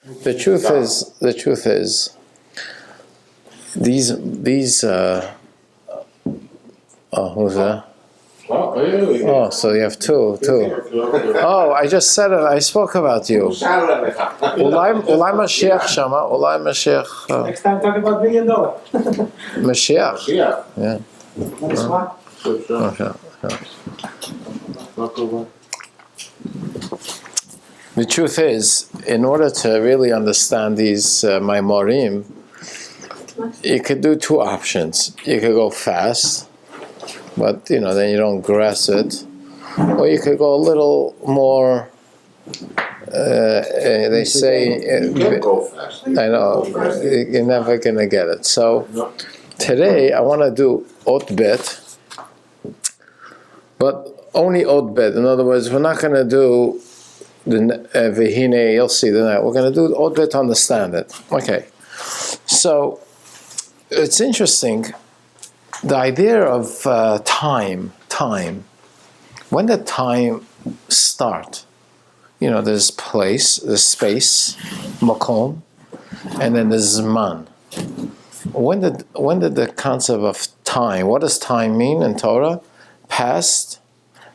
The truth is, these who's that? Oh, so you have two. Oh, I just said it. I spoke about you. Ulai Mashiach Shama. Ulai Mashiach. Next time, talk about $1 million. Mashiach. Yeah. The truth is, in order to really understand these Maimarim, you could do two options. You could go fast, but then you don't grasp it, or you could go a little more. They say you can't go fast. I know you're never gonna get it. So today I want to do Ot Bet, but only Ot Bet. In other words, we're not gonna do the Vehine. You'll see the night. We're gonna do Ot Bet to understand it. Okay, so it's interesting. The idea of time. When did time start? There's place, there's space, makom, and then there's zman. When did the concept of time? What does time mean in Torah? Past,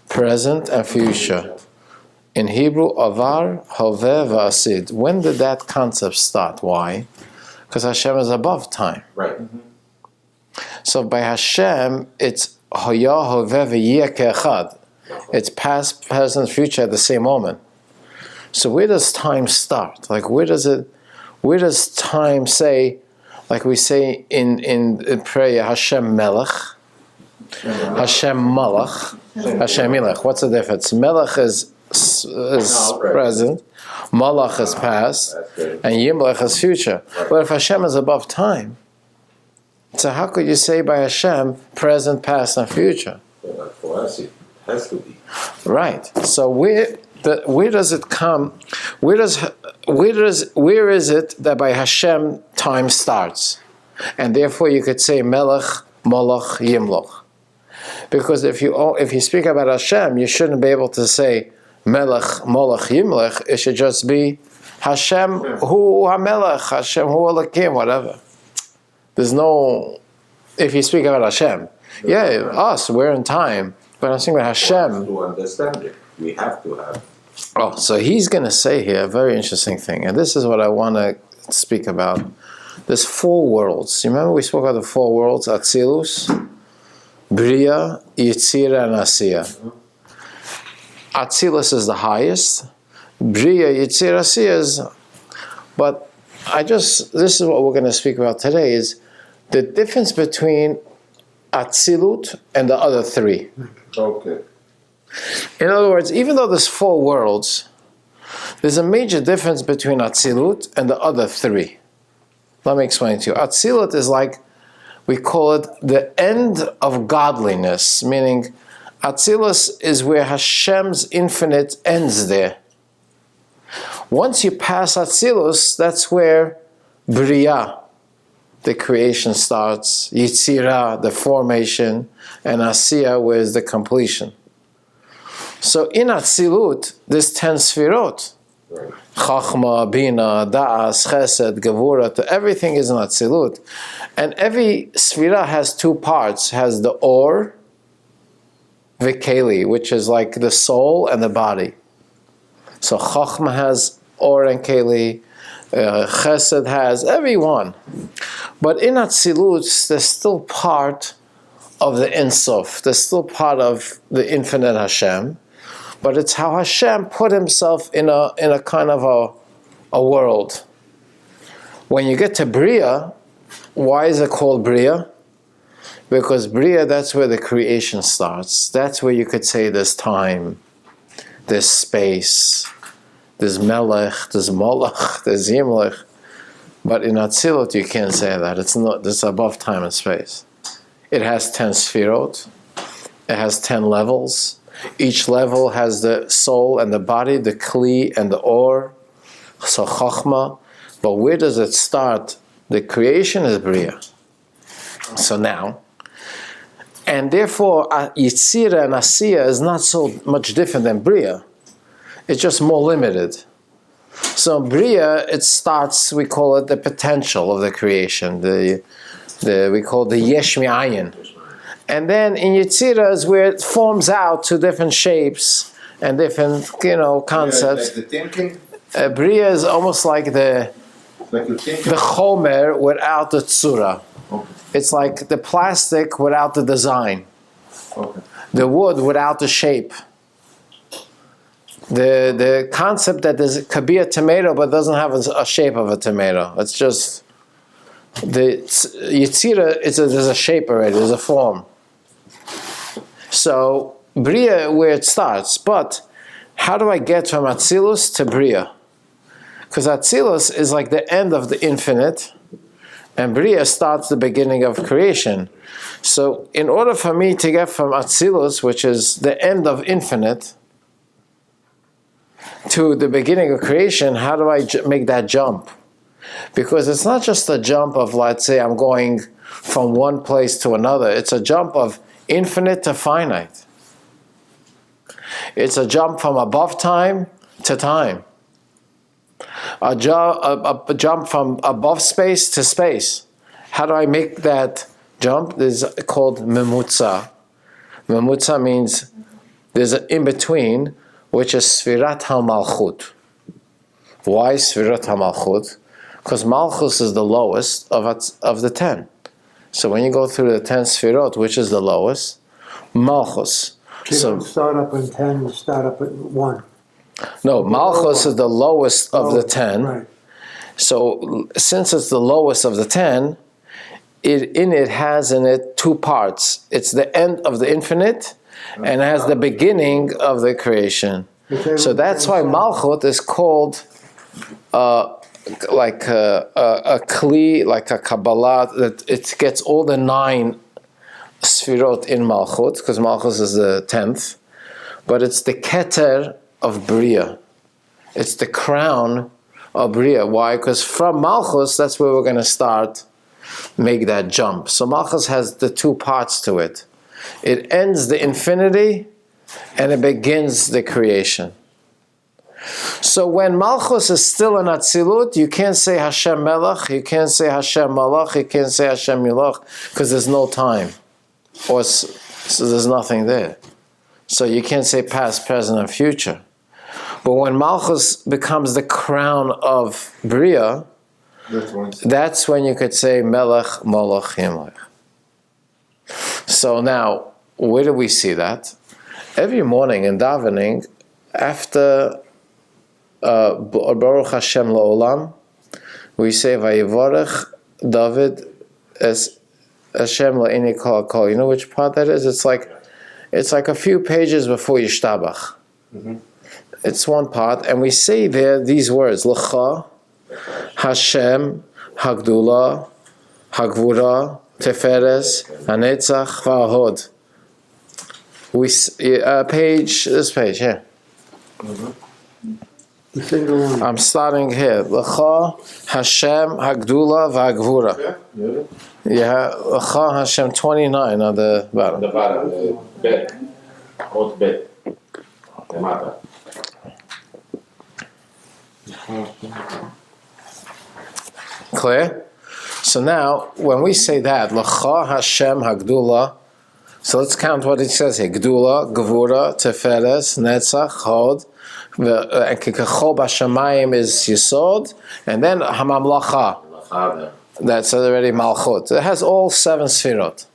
present, and future. In Hebrew, avar, hoveh, v'asid. When did that concept start? Why? Because Hashem is above time. Right. So by Hashem, it's hoya, hoveh, v'yeh ke'echad. It's past, present, future at the same moment. So where does time start? Like where does time say, like we say in prayer, Hashem Melech, Hashem Malach, Hashem Melech. What's the difference? Melech is present, Malach is past, and Yimlech is future. But if Hashem is above time, so how could you say by Hashem present, past, and future? For us, it has to be. Right. So where does it come? Where is it that by Hashem time starts, and therefore you could say Melech, Malach, Yimloch? Because if you speak about Hashem, you shouldn't be able to say Melech, Malach, Yimlech. It should just be Hashem Hu HaMelech, Hashem Hu Elokim, whatever. There's no. If you speak about Hashem, us, we're in time, but I'm speaking about Hashem. To understand it, we have to have. Oh, so he's going to say here a very interesting thing, and this is what I want to speak about. There's 4 worlds. You remember we spoke about the 4 worlds: Atzilus, Beriah, Yetzirah, and Asiyah. Atzilus is the highest. Beriah, Yetzirah, Asiyah is. But this is what we're going to speak about today: is the difference between Atzilut and the other 3. Okay. In other words, even though there's 4 worlds, there's a major difference between Atzilut and the other 3. Let me explain to you. Atzilut is like, we call it the end of godliness, meaning Atzilus is where Hashem's infinite ends there. Once you pass Atzilus, that's where Beriah, the creation, starts, Yetzirah, the formation, and Asiyah, where is the completion. So in Atzilut, there's 10 Sefirot. Right. Chachma, Bina, Da'as, Chesed, Gevurah, everything is in Atzilut. And every Sefirah has 2 parts. Has the Or, Vikeli, which is like the soul and the body. So Chachma has Or and Keli, Chesed has every one. But in Atzilut, there's still part of the Ein Sof. There's still part of the infinite Hashem. But it's how Hashem put himself in a kind of a world. When you get to Beriah, why is it called Beriah? Because Beriah, that's where the creation starts. That's where you could say there's time, there's space, there's Melech, there's Malach, there's Yimlech. But in Atzilut, you can't say that. It's above time and space. It has 10 Sefirot. It has 10 levels. Each level has the soul and the body, the Kli and the Or, so Chachma. But where does it start? The creation is Beriah. So now, and therefore Yetzirah and Asiyah is not so much different than Beriah. It's just more limited. So in Beriah, it starts, we call it the potential of the creation. We call it the Yesh Me'ayin. And then in Yetzirah is where it forms out to different shapes and different, concepts. Like the thinking? Beriah is almost like the chomer without the tzura. Okay. It's like the plastic without the design. Okay. The wood without the shape. The concept that there could be a tomato but doesn't have a shape of a tomato. It's just the Yetzirah. There's a shape already. There's a form. So Beriah where it starts, but how do I get from Atzilus to Beriah? Because Atzilus is like the end of the infinite, and Beriah starts the beginning of creation. So in order for me to get from Atzilus, which is the end of infinite, to the beginning of creation, how do I make that jump? Because it's not just a jump of, let's say, I'm going from one place to another. It's a jump of infinite to finite. It's a jump from above time to time. A jump from above space to space. How do I make that jump? This is called memutza. Memutza means there's an in-between, which is Sfirat HaMalchut. Why Sfirat HaMalchut? Because Malchus is the lowest of the 10. So when you go through the 10 Sefirot, which is the lowest? Malchus. You don't start up in 10, you start up at 1. No, Malchus is the lowest of the 10. Right. So since it's the lowest of the 10, it has in it two parts. It's the end of the infinite and has the beginning of the creation. So that's why Malchut is called like a kli, like a Kabbalah, that it gets all the 9 Sefirot in Malchut, because Malchut is the 10th, but it's the Keter of Beriah. It's the crown of Beriah. Why? Because from Malchus, that's where we're going to start, make that jump. So Malchus has the two parts to it. It ends the infinity and it begins the creation. So when Malchus is still in Atzilut, you can't say Hashem Melech, you can't say Hashem Malach, you can't say Hashem Yilach, because there's no time. So there's nothing there. So you can't say past, present, and future. But when Malchus becomes the crown of Beriah, that's when you could say Melech, Malach, Yimlech. So now, where do we see that? Every morning in davening, after Baruch Hashem La'olam, we say Vayivorech David as Hashem La'ini Kol Kol. You know which part that is? It's like a few pages before Yishtabach. Mm-hmm. It's one part, and we say there these words: L'cha, Hashem, Hagdula, Hagvura, Teferes, Hanetzach, Va'ahod. This page here. Mm-hmm. The single one. I'm starting here. L'cha, Hashem, Hagdula, Va'agvura. Yeah, L'cha, Hashem, 29 on the bottom. The bottom, Bet. Ot Bet. The matter. Clear? So now, when we say that, L'cha Hashem Hagdula, so let's count what it says here. Gdula, Gevura, Teferes, Netzach, Hod, and Kechol Bashamayim is Yisod, and then Hamamlacha. That's already Malchut. It has all 7 Sefirot.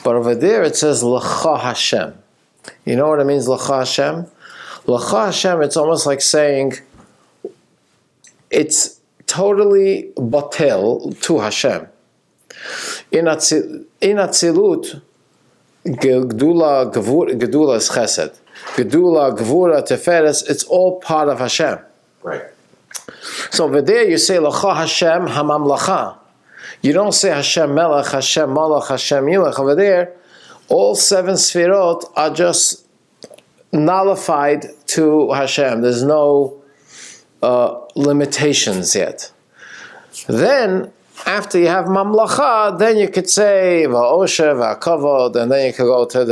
But over there it says L'cha Hashem. You know what it means, L'cha Hashem? L'cha Hashem, it's almost like saying, it's totally batel to Hashem. In Atzilut, Gedula is Chesed. Gedula, Gevura, Teferes, it's all part of Hashem. Right. So over there you say L'cha Hashem Hamamlacha. You don't say Hashem Melech, Hashem Malach, Hashem Yilach. Over there, all 7 Sefirot are just nullified to Hashem. There's no limitations yet. Then, after you have Mamlacha, then you could say Va'osher, Va'kavod, and then you could go to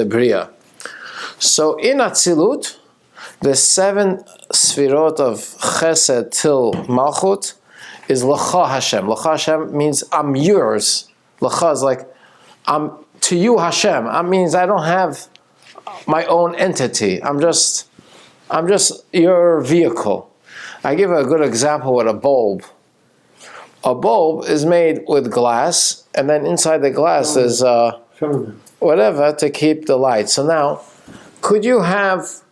Beriah. So in Atzilut, the 7 Sefirot of Chesed till Malchut is L'cha Hashem. L'cha Hashem means I'm yours. L'cha is like I'm to you Hashem. That means I don't have my own entity. I'm just your vehicle. I give a good example with a bulb. A bulb is made with glass, and then inside the glass is whatever to keep the light. So now, could you have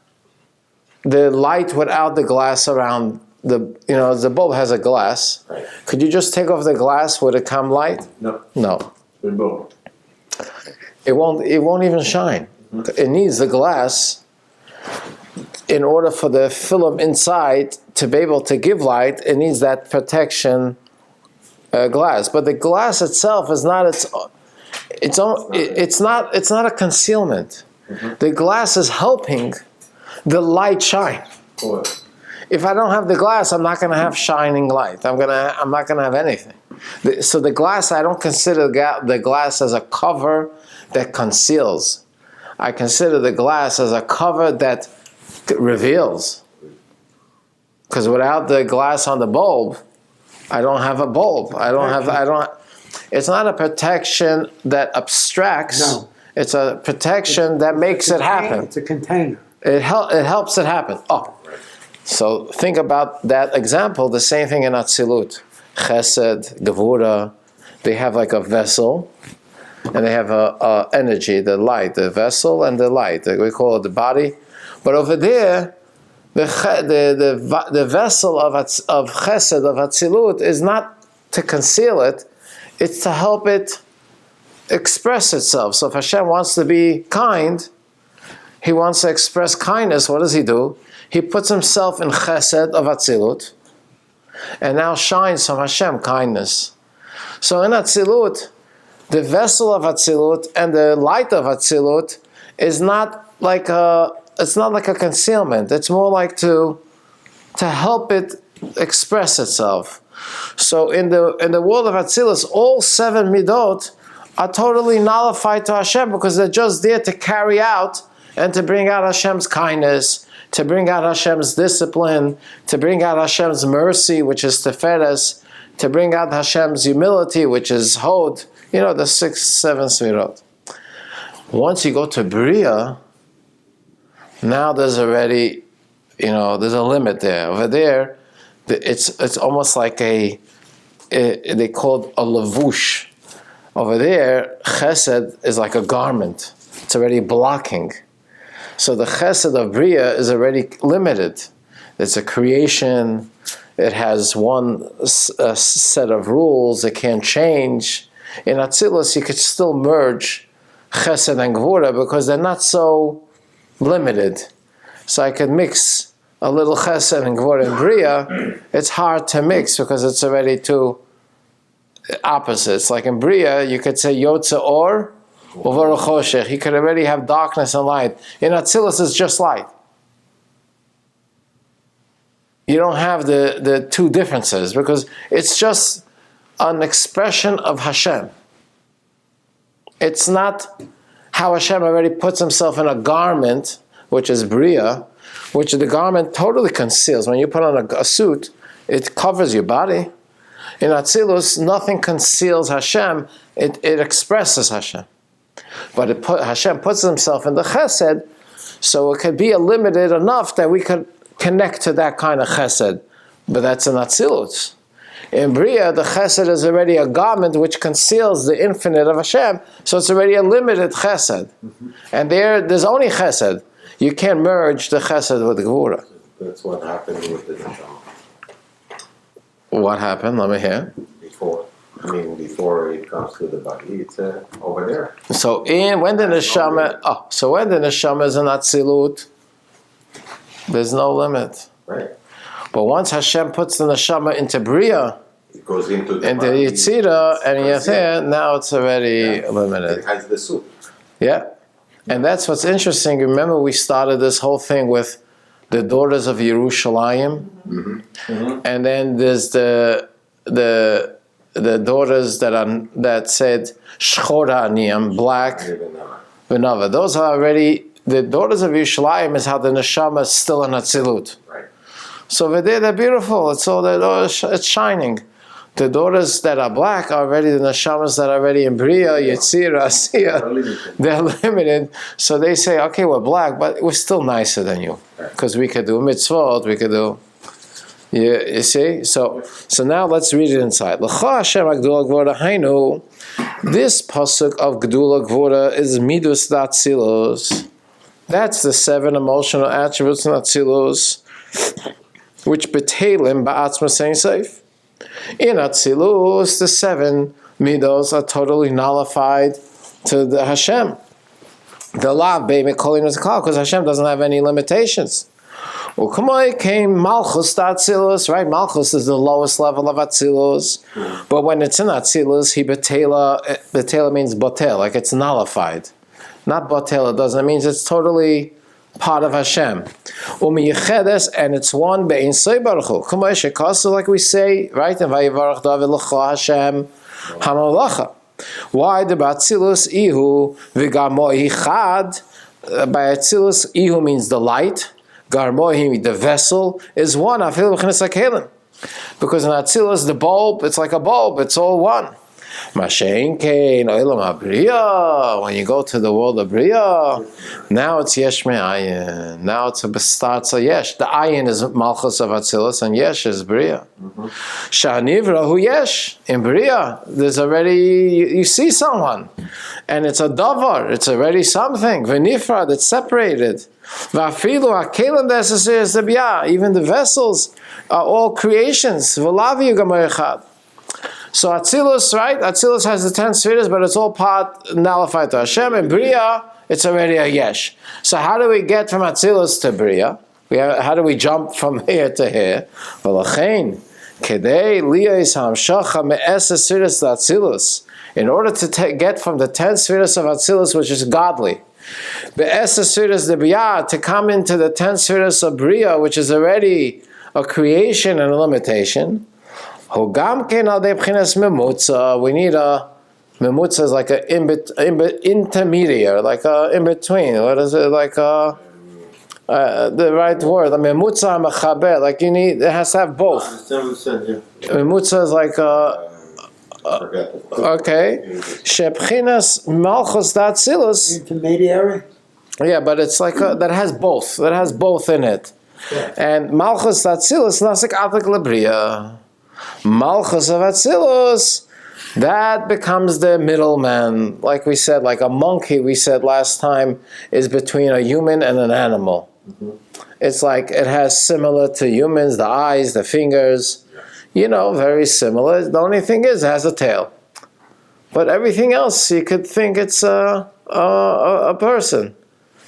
the light without the glass around the bulb has a glass. Right. Could you just take off the glass? Would it come light? No. No. It won't. It won't even shine. Mm-hmm. It needs the glass in order for the film inside to be able to give light. It needs that protection glass. But the glass itself is not it's not a concealment. Mm-hmm. The glass is helping the light shine. Cool. If I don't have the glass, I'm not going to have shining light. I'm not going to have anything. So the glass, I don't consider the glass as a cover that conceals. I consider the glass as a cover that reveals. Because without the glass on the bulb, I don't have a bulb. It's not a protection that abstracts. No. It's a protection that makes it happen. It's a container. It helps it happen. Oh. So think about that example, the same thing in Atzilut. Chesed, Gevura, they have like a vessel, and they have a energy, the light, the vessel and the light. We call it the body. But over there, the vessel of Chesed, of Atzilut, is not to conceal it, it's to help it express itself. So if Hashem wants to be kind, He wants to express kindness, what does He do? He puts Himself in Chesed of Atzilut, and now shines from Hashem kindness. So in Atzilut, the vessel of Atzilut and the light of Atzilut is not like a concealment. It's more like to help it express itself. So in the world of Atzilus, all 7 midot are totally nullified to Hashem because they're just there to carry out and to bring out Hashem's kindness, to bring out Hashem's discipline, to bring out Hashem's mercy, which is Teferes, to bring out Hashem's humility, which is Hod, the 6, 7 Sefirot. Once you go to Beriah, now there's already, there's a limit there. Over there, it's almost like they call it a lavush. Over there, Chesed is like a garment. It's already blocking. So the Chesed of Beriah is already limited. It's a creation. It has one set of rules. It can't change. In Atzilus, you could still merge Chesed and Gevura because they're not so limited. So I could mix a little Chesed and Gevura in Beriah. It's hard to mix because it's already two opposites. Like in Beriah, you could say Yotze Or, over Choshech. He could already have darkness and light. In Atzilus, it's just light. You don't have the two differences because it's just an expression of Hashem. It's not how Hashem already puts Himself in a garment, which is Beriah, which the garment totally conceals. When you put on a suit, it covers your body. In Atzilus, nothing conceals Hashem. It expresses Hashem. But Hashem puts Himself in the Chesed, so it could be limited enough that we could connect to that kind of Chesed. But that's in Atzilus. In Beriah, the Chesed is already a garment which conceals the infinite of Hashem, so it's already a limited Chesed. Mm-hmm. And there's only Chesed. You can't merge the Chesed with the Gevura. That's what happened with the Neshama. What happened? Let me hear. Before it comes to the body, it's over there. So when the neshama is in Atzilut, there's no limit. Right. But once Hashem puts the neshama into Beriah, it goes into the Yetzirah and Yetzirah, now it's already limited. It has the soup. Yeah. And that's what's interesting. Remember we started this whole thing with the daughters of Yerushalayim, Mm-hmm. Mm-hmm. and then there's the daughters that said Shchora Aniyam, black, ונאוה. Those are already the daughters of Yerushalayim is how the neshama is still in Atzilut. Right. So they're beautiful. It's shining. The daughters that are black are already the neshamas that are already in Beriah, Yetzirah, Asiyah. They're limited. So they say, okay, we're black, but we're still nicer than you. Because we could do mitzvot, we could do... You see? So now let's read it inside. This pasuk of Gdula Gvura is Midus Atzilus. That's the 7 emotional attributes in Atzilus, which betelim ba'atzma saying safe. In Atzilus, the 7 midos are totally nullified to the Hashem. The lav be'im kolin is called because Hashem doesn't have any limitations. U'kamoi came Malchus to Atzilus, right? Malchus is the lowest level of Atzilus. But when it's in Atzilus, he betela means botel, like it's nullified. Not botel, it means it's totally part of Hashem. U'miyechedes, and it's one be'in soy baruch hu. Kamoi shekasu, like we say, right? And vayivarach David l'cha Hashem hamalacha. Why the Atzilus ihu v'gamoi chad? By Atzilus, ihu means the light. Garmohi, the vessel, is one. Because in Atzilus, the bulb, it's like a bulb, it's all one. When you go to the world of Beriah, now it's yesh me'ayin. Now it starts a yesh. The ayin is Malchus of Atzilus, and yesh is Beriah. Sha'nivra hu yesh. In Beriah, there's already, you see someone, and it's a davar, it's already something. V'nifrad, it's separated. V'afilu ha'kelim de'esesir zebiyah. Even the vessels are all creations. V'lavi yugamar echad. So Atzilus, right? Atzilus has the 10 Sefirot, but it's all part nullified to Hashem. In Beriah, it's already a yesh. So how do we get from Atzilus to Beriah? How do we jump from here to here? V'lachein kedei liyos hamshacha me'es Sefirot Atzilus. In order to get from the 10 Sefirot of Atzilus, which is godly, be'es Sefirot Beriah, to come into the 10 Sefirot of Beriah, which is already a creation and a limitation. We need a memutza is like an intermediary, like a in between. What is it? Like the right word. A memutza mechaber. Like it has to have both. Memutza is like okay. Shebchinas malchus Atzilus. Intermediary. Yeah, but it's like that has both. That has both in it. Yeah. And malchus Atzilus nasik atik lebria. Malchus of Atzilus, that becomes the middleman. Like we said, like a monkey, we said last time, is between a human and an animal. Mm-hmm. It's like it has similar to humans, the eyes, the fingers, very similar. The only thing is it has a tail. But everything else, you could think it's a person.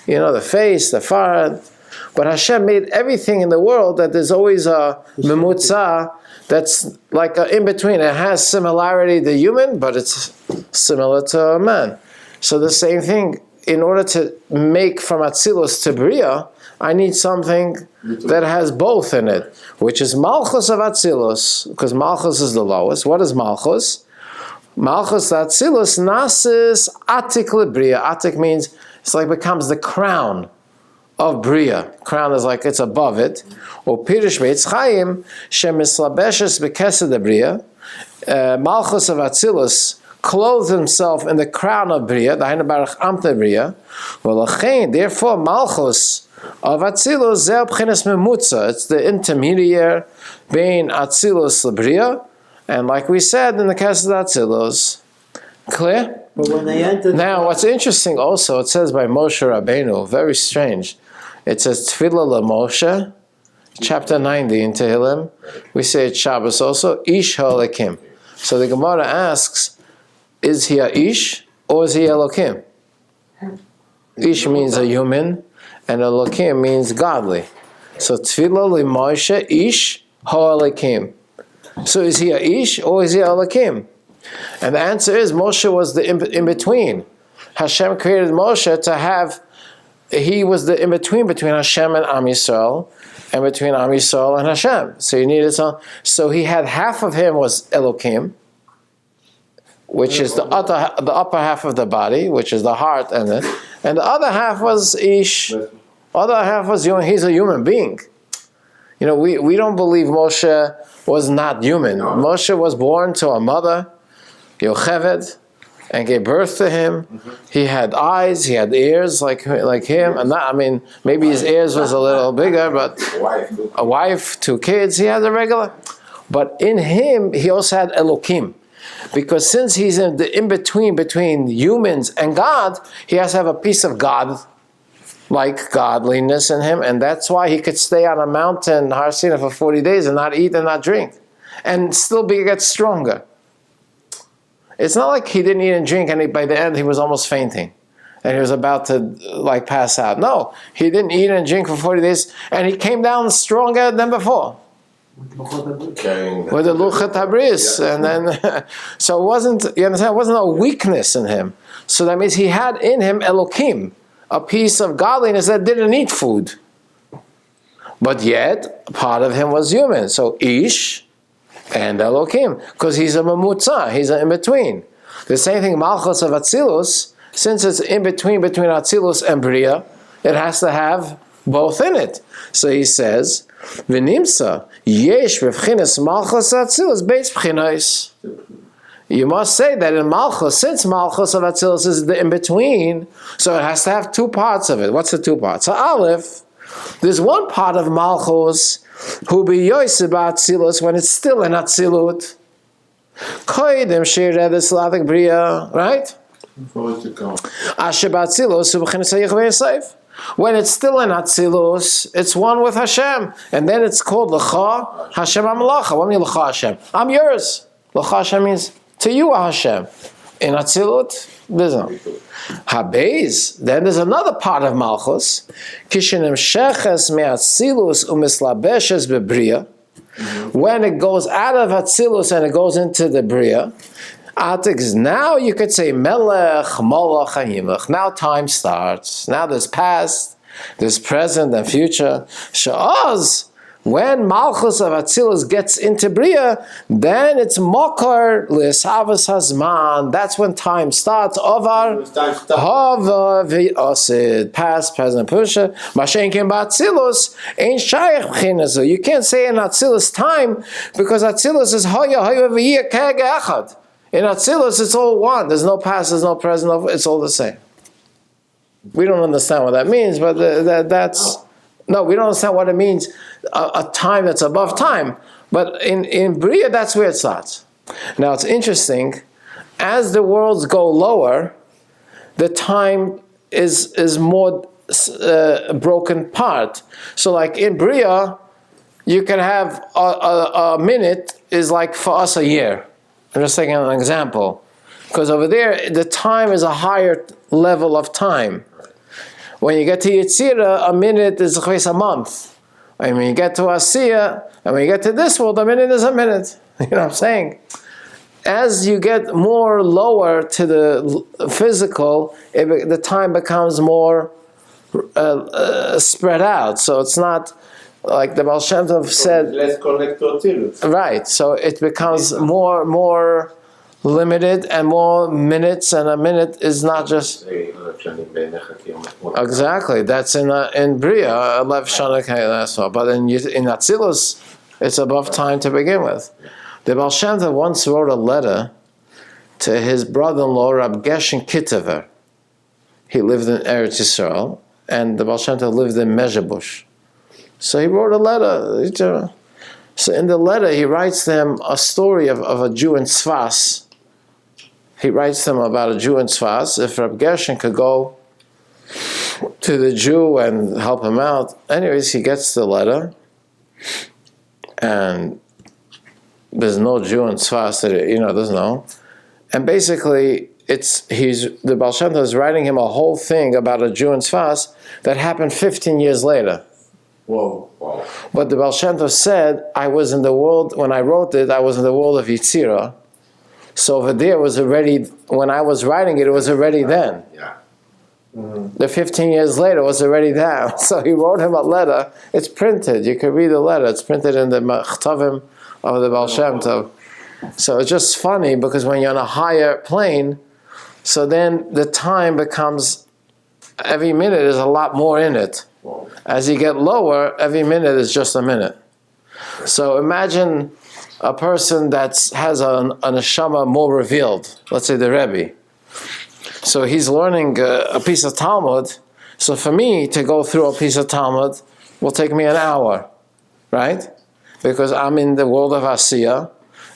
The face, the forehead. But Hashem made everything in the world that there's always a memutza that's like in between. It has similarity to human, but it's similar to a man. So the same thing, in order to make from Atzilus to Beriah, I need something that has both in it, which is Malchus of Atzilus, because Malchus is the lowest. What is Malchus? Malchus Atzilus nasis atik lebria. Atik means it's like becomes the crown of Beriah. Crown is like it's above it. Or Pirish Beitz Chaim shemislabeshes bekesed Beriah. Malchus of Atzilus clothed himself in the crown of Beriah. The Hainu Baruch Amte Beriah. Therefore, Malchus of Atzilus zeh b'chinas memutza. It's the intermediary between Atzilus and Beriah. And like we said in the Chesed Atzilus, clear? But when they entered now, what's interesting also, it says by Moshe Rabbeinu, very strange. It says Tefillah LaMoshe, chapter 90 in Tehillim. We say it Shabbos also, Ish HaElokim. So the Gemara asks, is he a Ish or is he Elokim? Ish means a human, and Elokim means godly. So Tefillah LaMoshe, Ish HaElokim. So is he a Ish or is he a Elokim? And the answer is Moshe was the in-between. Hashem created Moshe to have, he was the in-between between Hashem and Am Yisrael, and between Am Yisrael and Hashem. So you needed some. So he had half of him was Elokim, which is the upper half of the body, which is the heart, and the other half was Ish. Other half was human. He's a human being. we don't believe Moshe was not human. No. Moshe was born to a mother, Yocheved, and gave birth to him. He had eyes, he had ears like him, and maybe his ears was a little bigger, but a wife, 2 kids, he had a regular. But in him, he also had Elokim. Because since he's in the in-between humans and God, he has to have a piece of God, like godliness in him, and that's why he could stay on a mountain, Har Sinai, for 40 days and not eat and not drink, and still get stronger. It's not like he didn't eat and drink, and by the end he was almost fainting, and he was about to pass out. No, he didn't eat and drink for 40 days, and he came down stronger than before. With the Luchat Habris, and then so it wasn't. You understand? It wasn't a weakness in him. So that means he had in him Elokim, a piece of godliness that didn't eat food, but yet part of him was human. So Ish and Elokim, because he's a mamutza, he's an in between. The same thing, Malchus of Atzilus, since it's in between Atzilus and Beriah, it has to have both in it. So he says, V'nimsa yesh b'vchinas Malchus Atzilus beis b'chinos. You must say that in Malchus, since Malchus of Atzilus is the in between, so it has to have 2 parts of it. What's the 2 parts? So Aleph, there's one part of Malchus who be Yosef Atzilus when it's still in Atzilut. Koidim she'red Slavic Beriah, right? Asher Atzilus u'b'chinas Yechvei. When it's still in Atzilus, it's one with Hashem. And then it's called L'cha Hashem Amalacha. What means L'cha Hashem? I'm yours. L'cha Hashem means to you, Hashem. In Atzilut, there's no. Habeis, then there's another part of Malchus. Kishenim sheches me'atzilus u'mislabeshes beBeriah. When it goes out of Atzilus and it goes into the Beriah. Now you could say Melech, Molech, Hahimach. Now time starts. Now there's past, there's present and future. Sha'az, when Malchus of Atzilus gets into Beriah, then it's Mokar L'Esavas Hazman. That's when time starts. Ovar, Hava V'Osid. Past, present, future. Mashen Kim Ba'Atzilus ain't Shayach B'chinazu. You can't say in Atzilus time because Atzilus is Hoya V'Yeh Kega Echad. In Atzilus, it's all one. There's no past, there's no present, it's all the same. We don't understand what that means, but we don't understand what it means, a time that's above time. But in Beriah, that's where it starts. Now, it's interesting, as the worlds go lower, the time is more broken part. So like in Beriah, you can have a minute is like for us a year. I'm just taking an example. Because over there, the time is a higher level of time. When you get to Yetzirah, a minute is a month. When you get to Asiyah, and when you get to this world, a minute is a minute. You know what I'm saying? As you get more lower to the physical, the time becomes more spread out. So it's not like the Baal Shem Tov said. Let's connect to Atzilut. Right. So it becomes more limited and more minutes, and a minute is not just exactly. That's in Beriah, 11 Shana that's all. But in Atzilus, it's above time to begin with. The Baal Shem Tov once wrote a letter to his brother-in-law, Rab Geshen Kitever. He lived in Eretz Yisrael, and the Baal Shem Tov lived in Mezhebush. So he wrote a letter. So in the letter, he writes them a story of a Jew in Tzfas. He writes them about a Jew in Tzfas. If Rab Gershon could go to the Jew and help him out. Anyways, he gets the letter, and there's no Jew in Tzfas that there's no. And basically, the Baal Shem Tov is writing him a whole thing about a Jew in Tzfas that happened 15 years later. Whoa. But the Baal Shem Tov said, I was in the world, when I wrote it, I was in the world of Yetzirah. So over there was already, when I was writing it, it was already then. Yeah. Mm-hmm. The 15 years later was already there. So he wrote him a letter. It's printed. You can read the letter. It's printed in the Mechtavim of the Baal Shem Tov. So it's just funny because when you're on a higher plane, so then the time becomes, every minute is a lot more in it. As you get lower, every minute is just a minute. So imagine a person that has an neshama more revealed, let's say the Rebbe. So he's learning a piece of Talmud. So for me to go through a piece of Talmud will take me an hour, right? Because I'm in the world of Asiyah,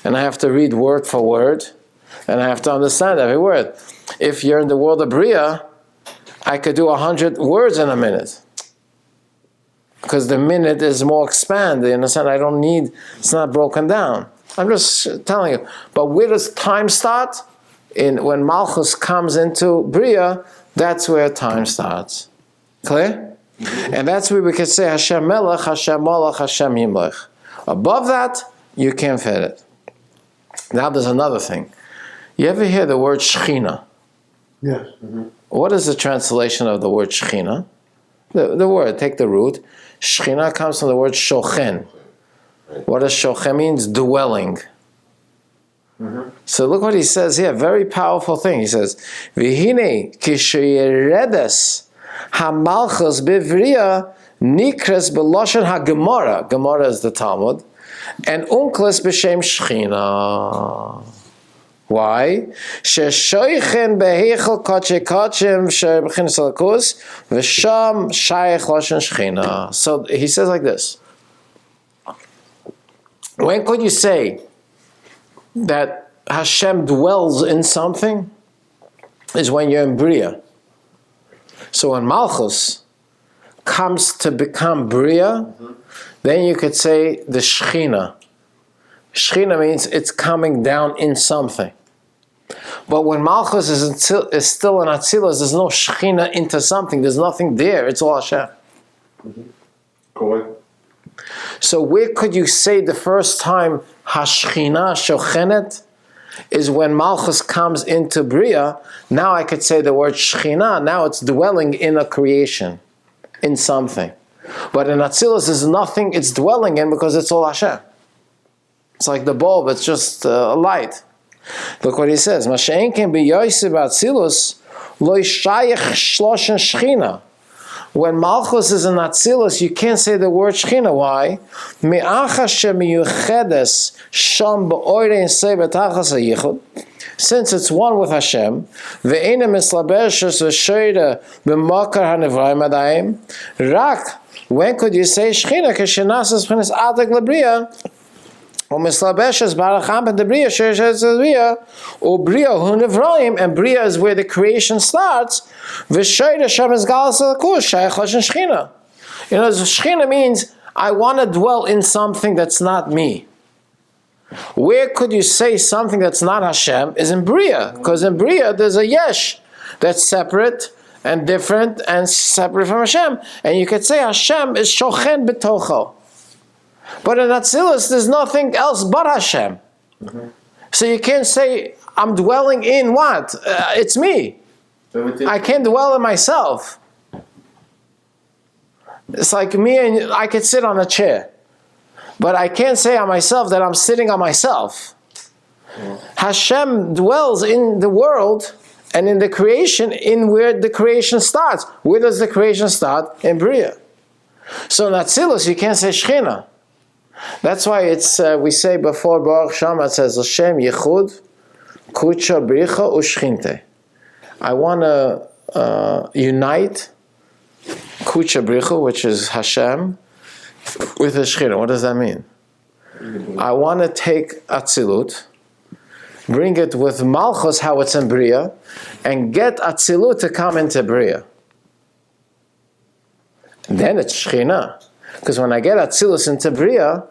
and I have to read word for word, and I have to understand every word. If you're in the world of Beriah, I could do 100 words in a minute. Because the minute is more expanded, you understand? I don't need, it's not broken down. I'm just telling you. But where does time start? When Malchus comes into Beriah, that's where time starts. Clear? Mm-hmm. And that's where we can say Hashem Melech, Hashem Malach, Hashem Yimlech. Above that, you can't fit it. Now there's another thing. You ever hear the word Shechina? Yes. Mm-hmm. What is the translation of the word Shechina? The word, take the root. Shechina comes from the word Shochen. What does Shochen means? Dwelling. Mm-hmm. So look what he says here, very powerful thing. He says, V'hine kisheyeredes hamalchus bivriya nikres beloshen hagemara. Gemara is the Talmud. And unkles b'shem Shechina. Why? Sheshoichen behechel kotche kotchem shebchin salakus v'sham shayich loshen Shechina. So he says like this. When could you say that Hashem dwells in something? Is when you're in Beriah. So when Malchus comes to become Beriah, then you could say the Shechina. Shechina means it's coming down in something. But when Malchus is still in Atzilus, there's no Shechina into something. There's nothing there. It's all Hashem. Correct. So where could you say the first time Hashchina Shochenet is when Malchus comes into Beriah? Now I could say the word Shechina. Now it's dwelling in a creation, in something. But in Atzilus, there's nothing it's dwelling in because it's all Hashem. It's like the bulb. It's just a light. Look what he says. Masha'en ken b'yosef Atzilus lo shayich shloshen Shechina. When Malchus is in Atzilus, you can't say the word Shechina. Why? Since it's one with Hashem, when could you say Shechina? And Beriah is where the creation starts. You know, Shechina means I want to dwell in something that's not me. Where could you say something that's not Hashem is in Beriah? Because in Beriah there's a yesh that's separate and different and separate from Hashem. And you could say Hashem is shochen b'tocho. But in Atzilus, there's nothing else but Hashem. Mm-hmm. So you can't say, I'm dwelling in what? It's me. I can't dwell in myself. It's like me and I could sit on a chair. But I can't say on myself that I'm sitting on myself. Mm-hmm. Hashem dwells in the world and in the creation, in where the creation starts. Where does the creation start? In Beriah. So in Atzilus, you can't say Shechina. That's why it's we say before Baruch Shama, it says Hashem Yichud Kucha Bricha Ushchinte. I want to unite Kucha Bricha, which is Hashem, with the Shechina. What does that mean? I want to take Atzilut, bring it with Malchus, how it's in Beriah, and get Atzilut to come into Beriah. Then it's Shechina. Because when I get Atzilus into Beriah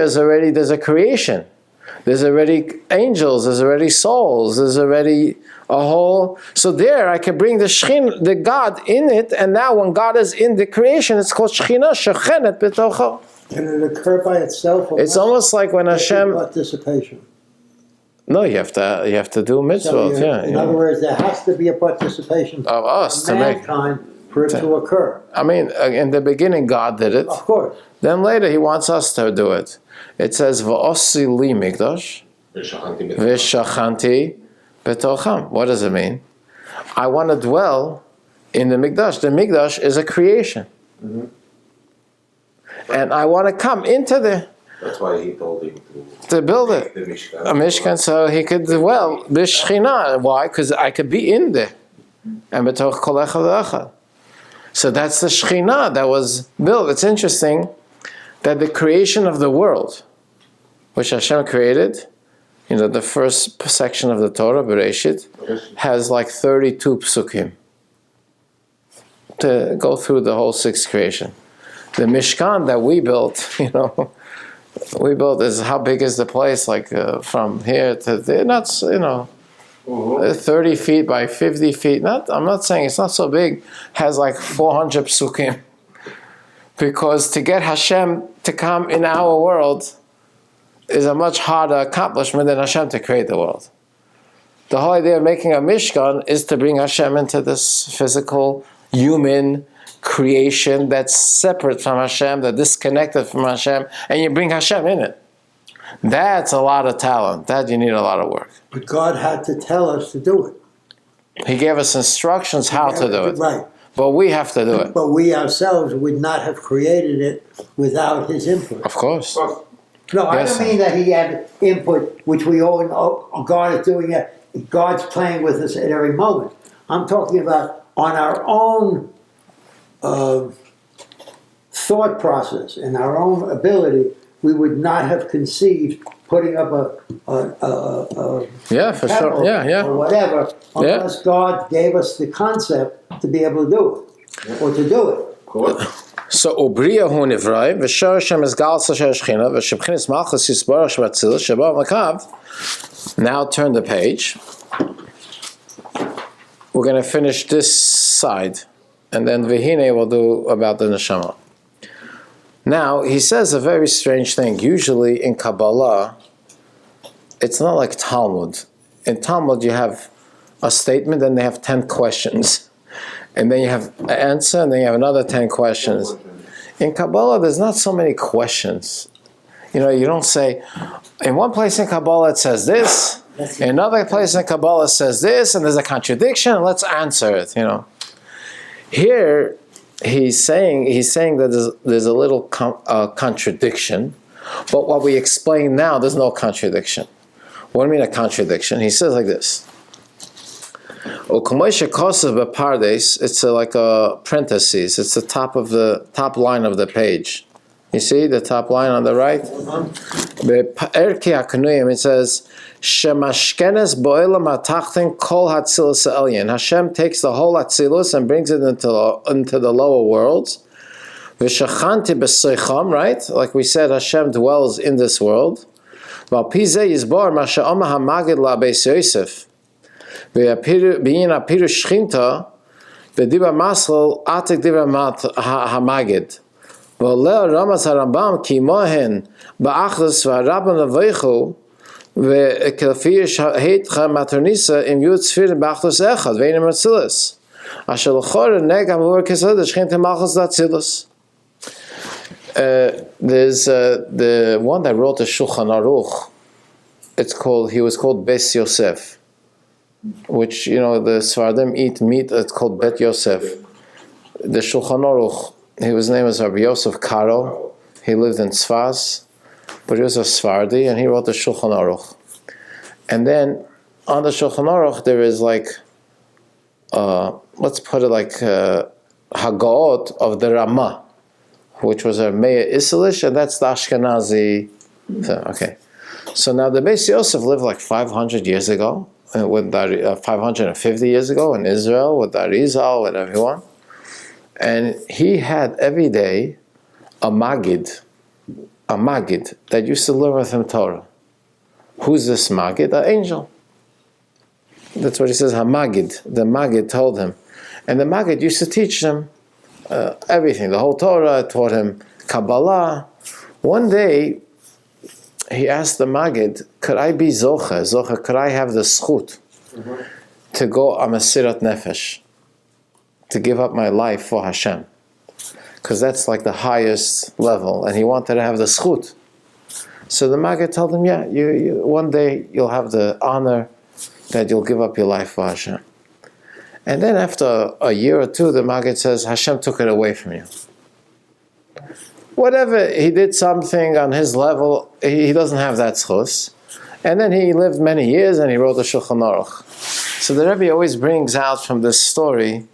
is already, there's a creation. There's already angels, there's already souls, there's already a whole... So there I can bring the Shechina, the God in it, and now when God is in the creation, it's called Shechina, Shochenet B'tocho. Can it occur by itself? Or it's almost like when Hashem... Participation. No, you have to do mitzvot, So in other words, there has to be a participation of us to mankind for it to occur. I mean, in the beginning, God did it. Of course. Then later, He wants us to do it. It says, "V'osi li mikdash, v'shachanti betocham." What does it mean? I want to dwell in the mikdash. The mikdash is a creation. Mm-hmm. and I want to come into the. That's why he told him to build it, the Mishkan. a Mishkan, so he could dwell. B'Shechina. Why? Because I could be in there, and b'toch kol echad v'echad. So that's the Shechina that was built. It's interesting that the creation of the world, which Hashem created, the first section of the Torah, Bereshit, has like 32 psukim to go through the whole sixth creation. The Mishkan that we built, is how big is the place? Like from here to there, not 30 feet by 50 feet. I'm not saying it's not so big. Has like 400 psukim. Because to get Hashem to come in our world is a much harder accomplishment than Hashem to create the world. The whole idea of making a Mishkan is to bring Hashem into this physical, human creation that's separate from Hashem, that's disconnected from Hashem, and you bring Hashem in it. That's a lot of talent. That you need a lot of work. But God had to tell us to do it. He gave us instructions how to do it. Right. But we have to do it. But we ourselves would not have created it without His input. Of course. No, I Yes. don't mean that He had input, which we all know God is doing it. God's playing with us at every moment. I'm talking about on our own thought process and our own ability, we would not have conceived putting up a Yeah, for sure. temple Yeah. or whatever, unless God gave us the concept to be able to do it, or to do it. So Beriah hu nivrai v'shor Hashem is galsa sheshchina v'shebchinis malchus yisbarach sh'Atzilus sheba makav. Now turn the page. We're going to finish this side, and then Vihine will do about the neshama. Now he says a very strange thing. Usually in Kabbalah, it's not like Talmud. In Talmud, you have a statement, and they have 10 questions. And then you have an answer, and then you have another 10 questions. In Kabbalah, there's not so many questions. You don't say, in one place in Kabbalah it says this, in another place in Kabbalah it says this, and there's a contradiction, let's answer it, Here, he's saying that there's a little contradiction, but what we explain now, there's no contradiction. What do you mean a contradiction? He says like this. It's like a parenthesis. It's the top line of the page. You see the top line on the right? It says, Hashem takes the whole Atzilus and brings it into the lower worlds. Right? Like we said, Hashem dwells in this world. Being a pirush shchinta, the diba masel atek diba mat hamagid. V'oleh ramas harambam ki mohen ba'achdus v'arabban levoichu v'kelfiyish heitcha matronisa im yud tzfirin ba'achdus echad v'einem Atzilus. Asher l'chor negam uver kesed shchinta malchus d'Atzilus. There's the one that wrote the Shulchan Aruch. He was called Bes Yosef, which, the Sfardim eat meat, it's called Bet Yosef. The Shulchan Aruch, his name is Rabbi Yosef Karo. He lived in Tzfaz, but he was a Sfardi, and he wrote the Shulchan Aruch. And then on the Shulchan Aruch, there is let's put it like Hagaot of the Ramah, which was a Meir Isilish, and that's the Ashkenazi. Okay. So now the Beis Yosef lived like 500 years ago, with 550 years ago in Israel, with Arizal, with everyone. And he had every day a Magid that used to live with him Torah. Who's this Magid? An angel. That's what he says, HaMagid. The Magid told him. And the Magid used to teach him everything, the whole Torah, taught him Kabbalah. One day, he asked the Magid, could I be Zocha, could I have the schut to go a Mesirat Nefesh, to give up my life for Hashem? Because that's like the highest level, and he wanted to have the schut. So the Magid told him, yeah, you one day you'll have the honor that you'll give up your life for Hashem. And then after a year or two, the Magid says, Hashem took it away from you. whatever, he did something on his level, he doesn't have that schus. And then he lived many years and he wrote the Shulchan Aruch. So the Rebbe always brings out from this story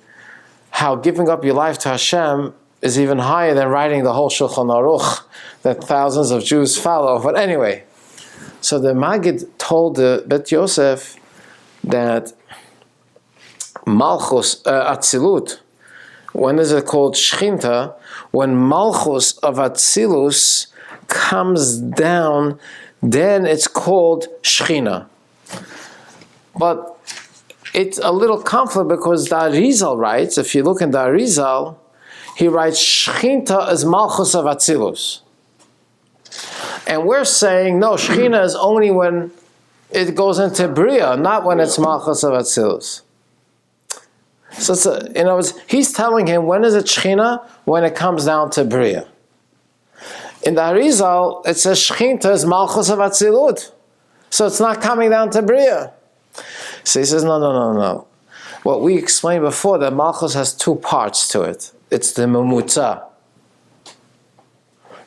how giving up your life to Hashem is even higher than writing the whole Shulchan Aruch that thousands of Jews follow. But anyway, so the Maggid told the Bet Yosef that Malchus, Atzilut, when is it called Shchinta? When Malchus of Atzilus comes down, then it's called Shechina. But it's a little conflict because the Arizal writes, if you look in the Arizal, he writes Shechinta is Malchus of Atzilus. And we're saying, no, Shechina is only when it goes into Beriah, not when it's Malchus of Atzilus. So it's in other words, he's telling him, when is it Shechina? When it comes down to Beriah. In the Arizal, it says Shechinta is Malchus of Atzilut. So it's not coming down to Beriah. So he says, no. What we explained before, that Malchus has two parts to it. It's the Memutza.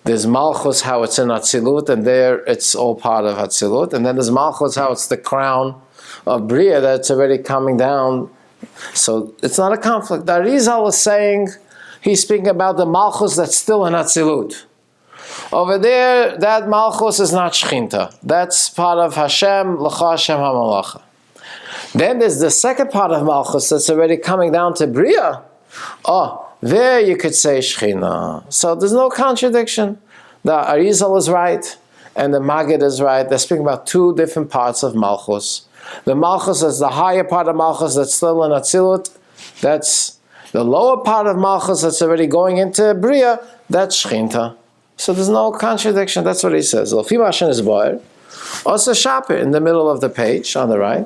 There's Malchus, how it's in Atzilut, and there it's all part of Atzilut. And then there's Malchus, how it's the crown of Beriah, that's already coming down. So it's not a conflict. The Arizal is saying, he's speaking about the Malchus that's still in Atzilut. Over there, that Malchus is not Shechinta. That's part of Hashem, L'cha Hashem HaMalacha. Then there's the second part of Malchus that's already coming down to Beriah. Oh, there you could say Shechina. So there's no contradiction. The Arizal is right, and the Maggid is right. They're speaking about two different parts of Malchus. The Malchus is the higher part of Malchus that's still in Atzilut. That's the lower part of Malchus that's already going into Beriah. That's Shechinta. So there's no contradiction. That's what he says. L'fi is bored. Also Shapir in the middle of the page on the right.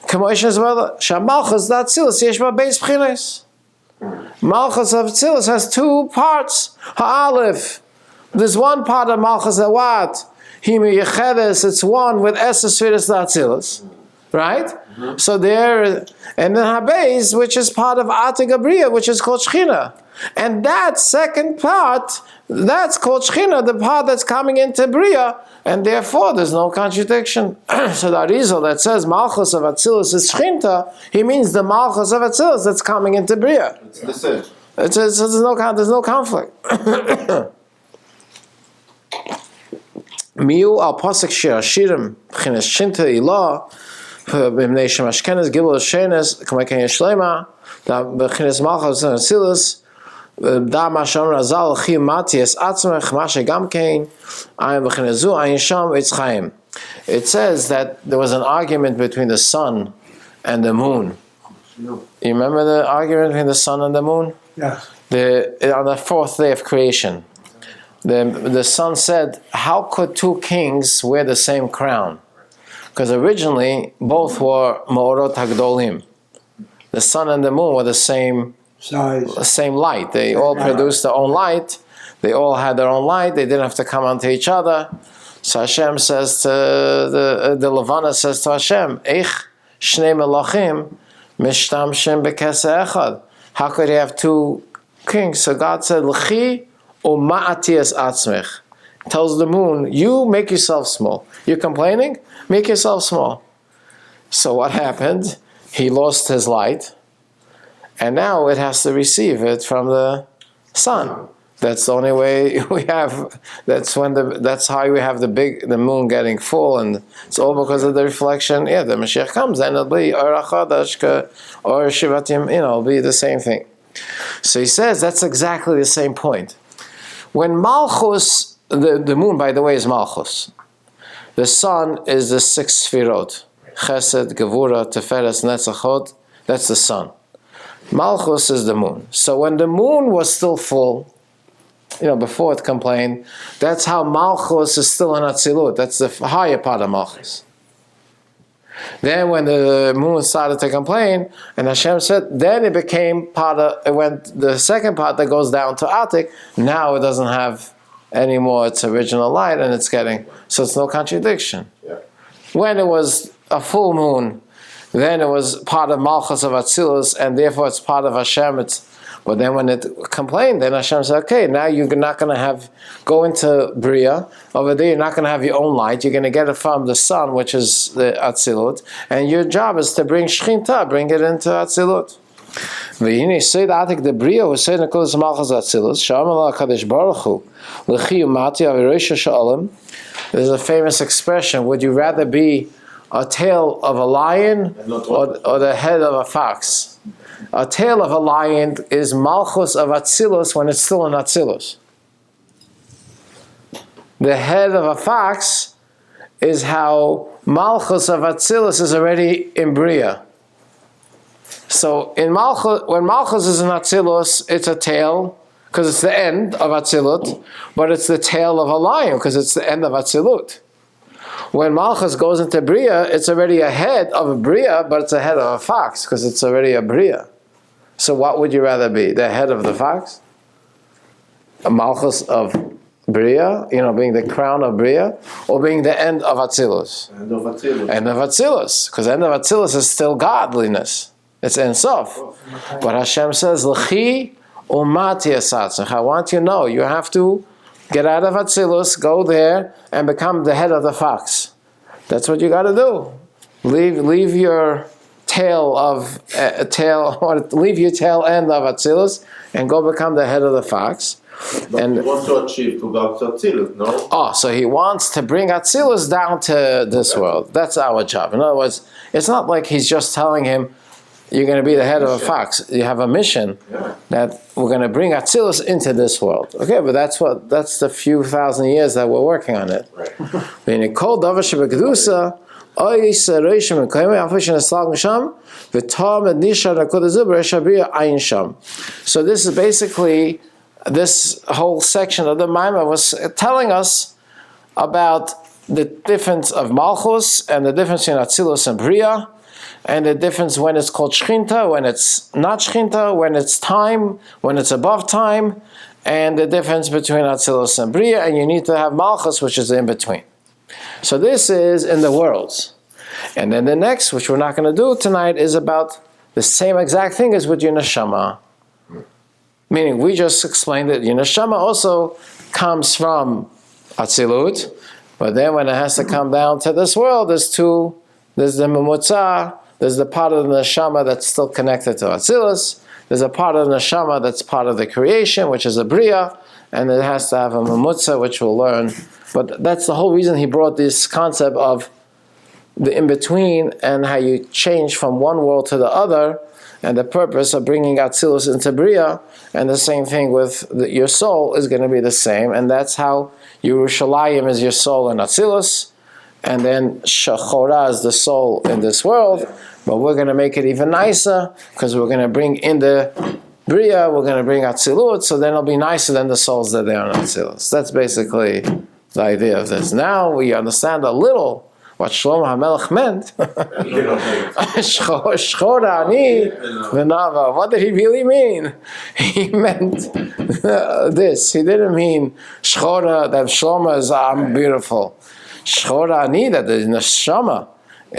Kamoish is well. Shamalchus that Atzilus yesh ba beis b'chines. Malchus of Atzilus has two parts. Ha'alef. There's one part of Malchus that what? Himi yechedes. It's one with Sefirot Atzilus. Right? Mm-hmm. So there, and then Habeis, which is part of Atik Beriah, which is called Shechina. And that second part, that's called Shechina, the part that's coming into Beriah, and therefore there's no contradiction. So the Arizal that says Malchus of Atzilus is Shechinta, he means the Malchus of Atzilus that's coming into Beriah. It's the same. There's no conflict. Miu al pasuk shir shirim b'chines Shinta ilah b'mnei shem Ashkenaz gibel shenes k'meken yeshlema da b'chines Malchus of Atzilus. It says that there was an argument between the sun and the moon. You remember the argument between the sun and the moon? Yeah. On the fourth day of creation. The sun said, how could two kings wear the same crown? Because originally, both were Ma'orot HaGdolim. The sun and the moon were the same size. Same light. They all produced their own light. They all had their own light. They didn't have to come onto each other. So Hashem says to the Levana says to Hashem, Eich shnei melachim mishtamshim bekeseh echad. How could he have two kings? So God said, L'chi u'ma'atiyas atzmich. Tells the moon, you make yourself small. You're complaining? Make yourself small. So what happened? He lost his light. And now it has to receive it from the sun. That's the only way we have. That's how we have the moon getting full, and it's all because of the reflection. Yeah, the Mashiach comes, and it'll be or achadashka or shivatim. It'll be the same thing. So he says that's exactly the same point. When Malchus, the moon, by the way, is Malchus. The sun is the 6 Sefirot: Chesed, Gevura, Teferes, Netzachot. That's the sun. Malchus is the moon. So when the moon was still full, before it complained, that's how Malchus is still in Atzilut. That's the higher part of Malchus. Then when the moon started to complain, and Hashem said, then it became the second part that goes down to Atik. Now it doesn't have any more its original light, and so it's no contradiction. Yeah. When it was a full moon, then it was part of Malchus of Atzilus, and therefore it's part of Hashem. It's But then when it complained, then Hashem said, okay, now you're not going to go into Beriah. Over there, you're not going to have your own light. You're going to get it from the sun, which is the Atzilut. And your job is to bring Shechinta, bring it into Atzilut. There's a famous expression, would you rather be a tail of a lion or the head of a fox? A tail of a lion is Malchus of Atzilus when it's still in Atzilus. The head of a fox is how Malchus of Atzilus is already in Beriah. So in Malchus, when Malchus is in Atzilus, it's a tail, because it's the end of Atzilut, but it's the tail of a lion, because it's the end of Atzilut. When Malchus goes into Beriah, it's already a head of a Beriah, but it's a head of a fox, because it's already a Beriah. So what would you rather be? The head of the fox? A Malchus of Beriah, being the crown of Beriah, or being the end of Atzilus? End of Atzilus. End of Atzilus, because end of Atzilus is still godliness. It's Ein Sof. But Hashem says, L'chi umati asatzach. I want you to know, you have to get out of Atzilus, go there, and become the head of the fox. That's what you got to do. Leave your leave your tail end of Atzilus, and go become the head of the fox. But he wants to achieve to go to Atzilut, no? Oh, so he wants to bring Atzilus down to this world. That's our job. In other words, it's not like he's just telling him, you're going to be the head of a fox. You have a mission that we're going to bring Atzilus into this world. Okay, but that's the few thousand years that we're working on it. Right. So this is basically, this whole section of the Maamar was telling us about the difference of Malchus and the difference in Atzilus and Beriah, and the difference when it's called Shechinta, when it's not Shechinta, when it's time, when it's above time, and the difference between Atzilus and Beriah, and you need to have Malchus, which is in between. So this is in the worlds. And then the next, which we're not going to do tonight, is about the same exact thing as with your neshama. Meaning, we just explained that your neshama also comes from Atzilut, but then when it has to come down to this world, there's the Memutza, there's the part of the neshama that's still connected to Atzilus. There's a part of the neshama that's part of the creation, which is a Beriah, and it has to have a Memutza, which we'll learn. But that's the whole reason he brought this concept of the in-between and how you change from one world to the other, and the purpose of bringing Atzilus into Beriah, and the same thing with your soul is going to be the same, and that's how Yerushalayim is your soul in Atzilus, and then Shachora is the soul in this world. But we're going to make it even nicer, because we're going to bring in the Beriah, we're going to bring Atzilut, so then it'll be nicer than the souls that are in Atzilus. That's basically the idea of this. Now we understand a little what Shlomo HaMelech meant. Shchora ani ונאוה. What did he really mean? He meant this. He didn't mean Shchora, that Shlomo is I'm beautiful. Shchora ani, that the neshama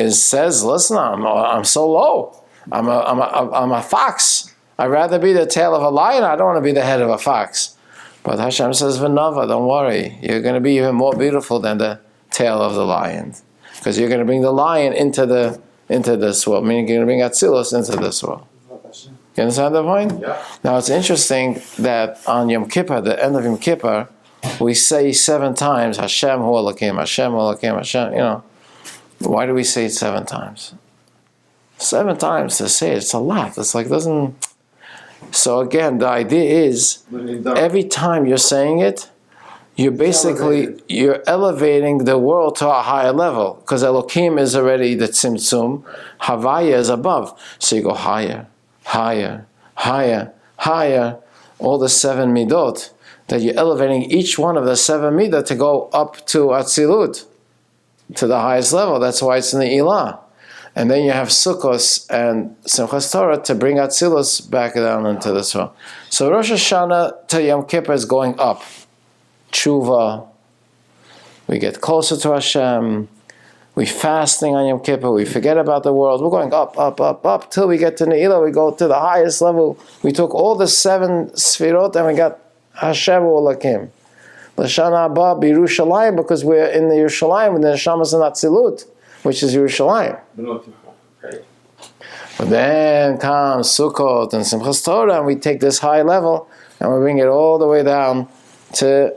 says, listen, I'm so low. I'm a fox. I'd rather be the tail of a lion. I don't want to be the head of a fox. But Hashem says, ונאוה, don't worry. You're going to be even more beautiful than the tail of the lion, because you're going to bring the lion into this world. Meaning you're going to bring Atzilus into this world. You understand the point? Yeah. Now it's interesting that on Yom Kippur, the end of Yom Kippur, we say 7 times, Hashem hu Elokim, Hashem hu Elokim, Hashem, Why do we say it 7 times? 7 times to say it, it's a lot. It's like, doesn't... So again, the idea is, every time you're saying it, you're elevating the world to a higher level, because Elokim is already the Tzimtzum, Havaya is above. So you go higher, higher, higher, higher, all the 7 midot, that you're elevating each one of the 7 midot to go up to Atzilut, to the highest level. That's why it's in the Ilah. And then you have Sukkos and Simchas Torah to bring Atzilus back down into this world. So Rosh Hashanah to Yom Kippur is going up. Tshuva, we get closer to Hashem, We fasting on Yom Kippur. We forget about the world. We're going up, up, up, up till we get to Ne'ilah. We go to the highest level. We took all the 7 Sefirot and we got Hashem Ulakim. L'shana Haba b'Yerushalayim, because we're in the Yerushalayim with the Neshamas and Atzilut, which is Yerushalayim. But then comes Sukkot and Simchas Torah, and we take this high level and we bring it all the way down to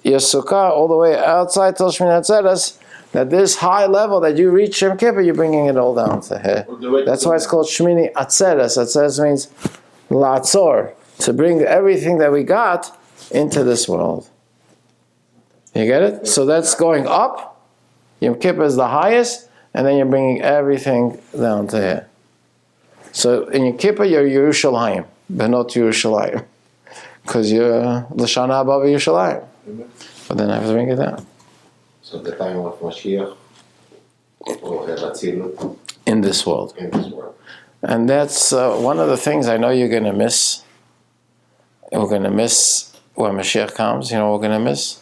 Yesukah, all the way outside till Shmini Atzeres. That this high level that you reach Yom Kippur, you're bringing it all down to here. That's why it's called Shmini Atzeres. Atzeres means La'atzor, to bring everything that we got into this world. You get it? So that's going up. Yom Kippur is the highest, and then you're bringing everything down to here. So in Yom Kippur, you're Yerushalayim, but not Yerushalayim, because you're L'shana Haba b'Yerushalayim. But then I have to bring it down. So the time of Mashiach will have Atzilut in this world. in this world. And that's one of the things I know you're going to miss. We're going to miss when Mashiach comes. You know what we're going to miss?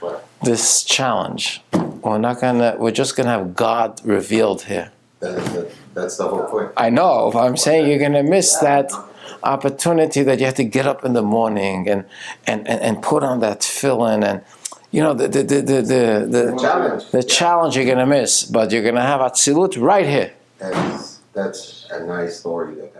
What? This challenge. We're just going to have God revealed here. That's the whole point. I know, but I'm saying you're going to miss that opportunity that you have to get up in the morning and put on that tefillin, and you know the challenge. The challenge you're going to miss, but you're going to have Atzilut right here. That's a nice story that